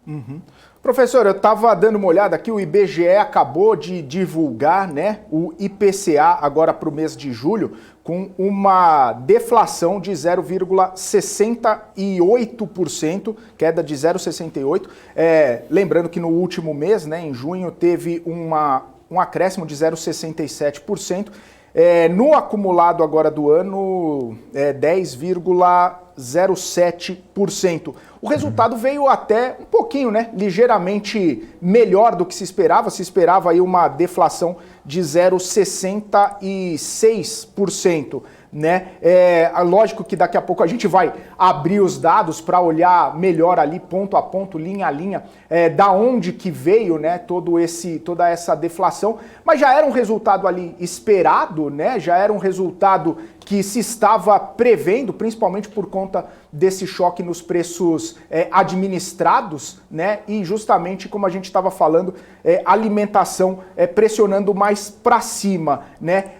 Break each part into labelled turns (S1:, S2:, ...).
S1: Uhum. Professor, eu estava dando uma olhada aqui, o IBGE acabou de divulgar, né, o IPCA agora para o mês de julho, com uma deflação de 0,68%, queda de 0,68%. Lembrando que no último mês, né, em junho, teve um acréscimo de 0,67%. No acumulado agora do ano, 10,07%. O resultado veio até um pouquinho, né, ligeiramente melhor do que se esperava. Se esperava aí uma deflação de 0,66%. Né? Lógico que daqui a pouco a gente vai abrir os dados para olhar melhor ali, ponto a ponto, linha a linha, da onde que veio, né, toda essa deflação, mas já era um resultado ali esperado, né? Já era um resultado que se estava prevendo, principalmente por conta desse choque nos preços administrados, né? E justamente como a gente estava falando, alimentação pressionando mais para cima, né?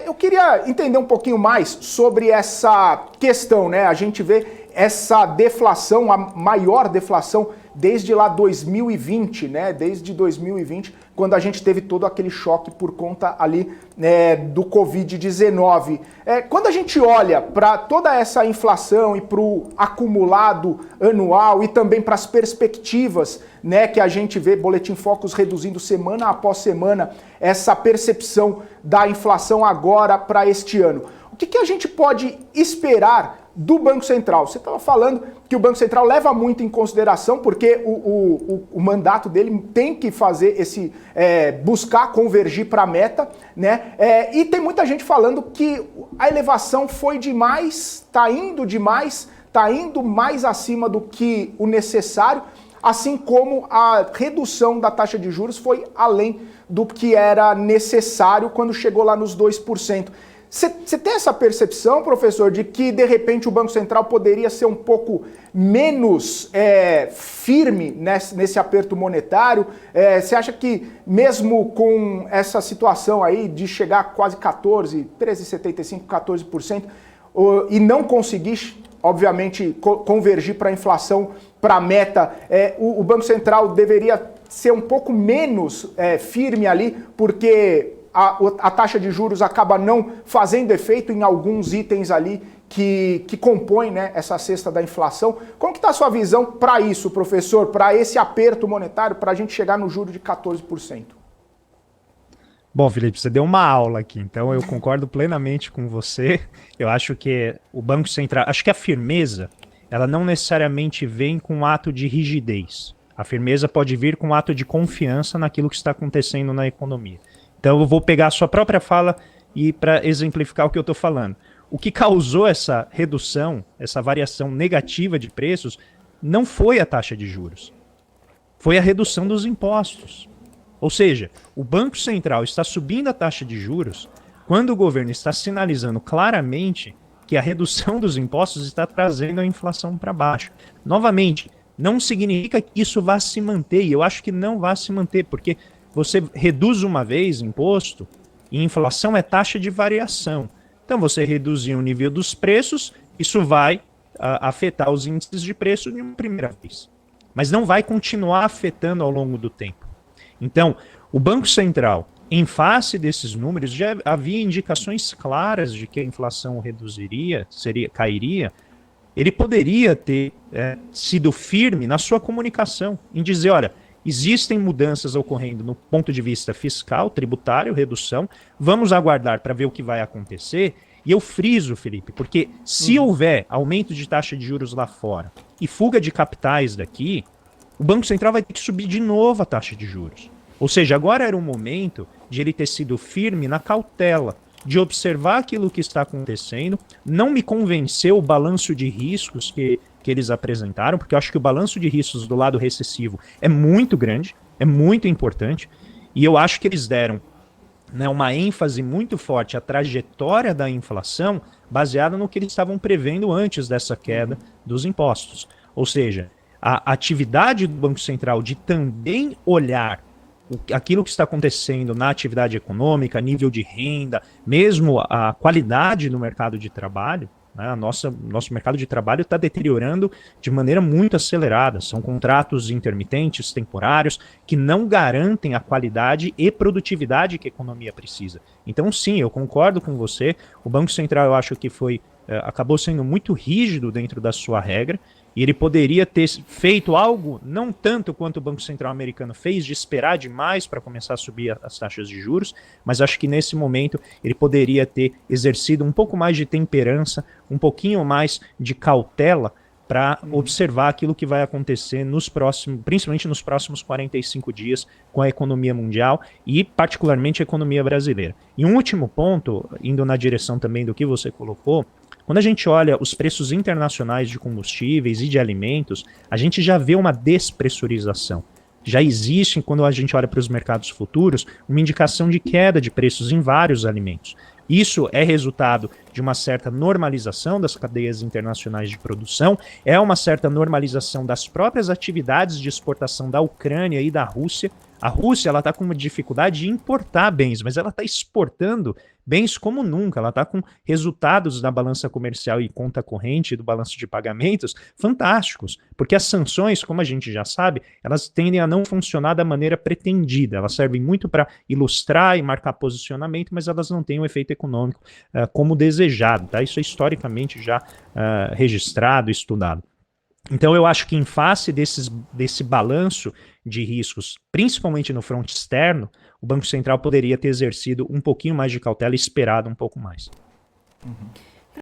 S1: Eu queria entender um pouquinho mais sobre essa questão, né? A gente vê essa deflação, a maior deflação desde lá 2020, né? Desde 2020, quando a gente teve todo aquele choque por conta ali do Covid-19. Quando a gente olha para toda essa inflação e para o acumulado anual e também para as perspectivas, né, que a gente vê Boletim Focus reduzindo semana após semana essa percepção da inflação agora para este ano, o que a gente pode esperar do Banco Central? Você estava falando que o Banco Central leva muito em consideração, porque o mandato dele tem que fazer buscar convergir para a meta, né? E tem muita gente falando que a elevação foi demais, está indo demais, está indo mais acima do que o necessário, assim como a redução da taxa de juros foi além do que era necessário quando chegou lá nos 2%. Você tem essa percepção, professor, de que, de repente, o Banco Central poderia ser um pouco menos firme nesse aperto monetário? Você acha que, mesmo com essa situação aí de chegar a quase 13,75%, 14%, e não conseguir, obviamente, convergir para a inflação, para a meta, o Banco Central deveria ser um pouco menos firme ali, porque a taxa de juros acaba não fazendo efeito em alguns itens ali que compõem, né, essa cesta da inflação? Como que está a sua visão para isso, professor, para esse aperto monetário, para a gente chegar no juro de 14%?
S2: Bom, Felipe, você deu uma aula aqui, então eu concordo plenamente com você. Eu acho que o Banco Central, acho que a firmeza, ela não necessariamente vem com um ato de rigidez. A firmeza pode vir com um ato de confiança naquilo que está acontecendo na economia. Então eu vou pegar a sua própria fala e para exemplificar o que eu estou falando. O que causou essa redução, essa variação negativa de preços, não foi a taxa de juros. Foi a redução dos impostos. Ou seja, o Banco Central está subindo a taxa de juros quando o governo está sinalizando claramente que a redução dos impostos está trazendo a inflação para baixo. Novamente, não significa que isso vá se manter, e eu acho que não vai se manter, porque você reduz uma vez imposto e inflação é taxa de variação. Então você reduzir o nível dos preços, isso vai afetar os índices de preço de uma primeira vez. Mas não vai continuar afetando ao longo do tempo. Então, o Banco Central, em face desses números, já havia indicações claras de que a inflação cairia. Ele poderia ter sido firme na sua comunicação, em dizer, olha, existem mudanças ocorrendo no ponto de vista fiscal, tributário, redução. Vamos aguardar para ver o que vai acontecer. E eu friso, Felipe, porque se houver aumento de taxa de juros lá fora e fuga de capitais daqui, o Banco Central vai ter que subir de novo a taxa de juros. Ou seja, agora era o momento de ele ter sido firme na cautela, de observar aquilo que está acontecendo. Não me convenceu o balanço de riscos que eles apresentaram, porque eu acho que o balanço de riscos do lado recessivo é muito grande, é muito importante, e eu acho que eles deram, né, uma ênfase muito forte à trajetória da inflação baseada no que eles estavam prevendo antes dessa queda dos impostos. Ou seja, a atividade do Banco Central de também olhar aquilo que está acontecendo na atividade econômica, nível de renda, mesmo a qualidade no mercado de trabalho, Né? Nosso mercado de trabalho está deteriorando de maneira muito acelerada. São contratos intermitentes, temporários, que não garantem a qualidade e produtividade que a economia precisa. Então, sim, eu concordo com você. O Banco Central, eu acho que acabou sendo muito rígido dentro da sua regra, e ele poderia ter feito algo, não tanto quanto o Banco Central americano fez, de esperar demais para começar a subir as taxas de juros, mas acho que nesse momento ele poderia ter exercido um pouco mais de temperança, um pouquinho mais de cautela para observar aquilo que vai acontecer principalmente nos próximos 45 dias com a economia mundial e particularmente a economia brasileira. E um último ponto, indo na direção também do que você colocou, quando a gente olha os preços internacionais de combustíveis e de alimentos, a gente já vê uma despressurização. Já existe, quando a gente olha para os mercados futuros, uma indicação de queda de preços em vários alimentos. Isso é resultado de uma certa normalização das cadeias internacionais de produção, é uma certa normalização das próprias atividades de exportação da Ucrânia e da Rússia. A Rússia está com uma dificuldade de importar bens, mas ela está exportando bens como nunca. Ela está com resultados da balança comercial e conta corrente do balanço de pagamentos fantásticos, porque as sanções, como a gente já sabe, elas tendem a não funcionar da maneira pretendida. Elas servem muito para ilustrar e marcar posicionamento, mas elas não têm um efeito econômico como desejado. Tá? Isso é historicamente já registrado e estudado. Então eu acho que em face desse balanço de riscos, principalmente no fronte externo, o Banco Central poderia ter exercido um pouquinho mais de cautela e esperado um pouco mais.
S1: Uhum.